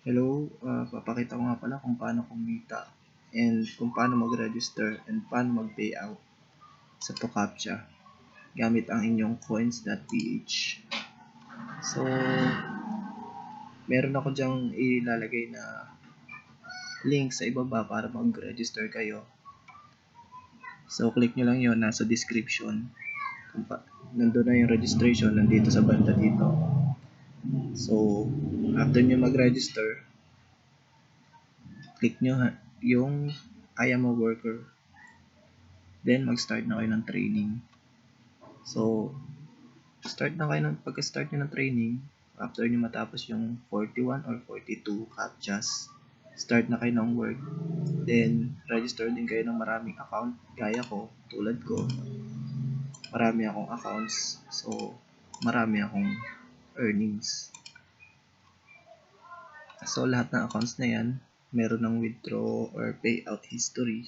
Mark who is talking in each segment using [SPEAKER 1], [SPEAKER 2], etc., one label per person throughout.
[SPEAKER 1] Hello, papakita ko nga pala kung paano kumita and kung paano mag-register and paano mag-payout sa ToCaptcha gamit ang inyong coins.ph. So, meron ako dyang ilalagay na link sa ibaba para mag-register kayo. So, click nyo lang yon, nasa description. Nandun na yung registration, nandito sa banda dito. So, after nyo mag-register, click nyo yung I am a worker. Then, mag-start na kayo ng training. So, pagka-start nyo ng training, after nyo matapos yung 41 or 42 captchas, start na kayo ng work. Then, register din kayo ng maraming account. Gaya ko, tulad ko, marami akong accounts. So, marami akong earnings. So, lahat ng accounts na yan, meron ng withdraw or payout history.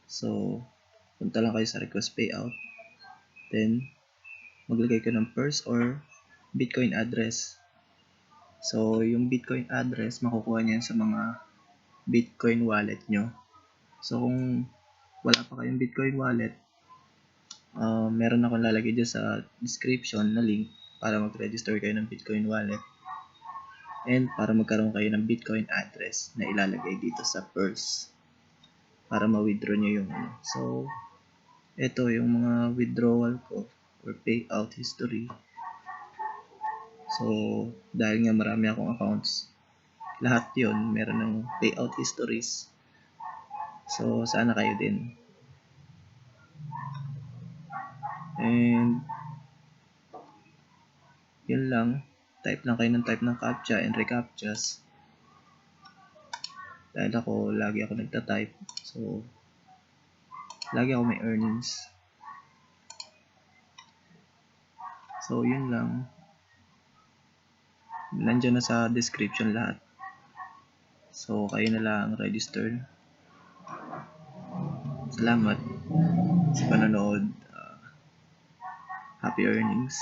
[SPEAKER 1] So, punta lang kayo sa request payout. Then, maglagay ka ng first or Bitcoin address. So, yung Bitcoin address, makukuha niyan sa mga Bitcoin wallet nyo. So, kung wala pa kayong Bitcoin wallet, meron akong lalagay dyan sa description na link para mag-register kayo ng Bitcoin wallet and para magkaroon kayo ng Bitcoin address na ilalagay dito sa purse para ma-withdraw nyo yung So, ito yung mga withdrawal ko or payout history. So, dahil nga marami akong accounts, lahat yon meron ng payout histories. So, sana kayo din. And, yun lang. Type lang kayo ng type ng captcha and recaptchas. Dahil lagi ako nagta-type. So, lagi ako may earnings. So, yun lang. Nandiyan na sa description lahat. So, kayo na lang register. Salamat sa panonood. Happy earnings.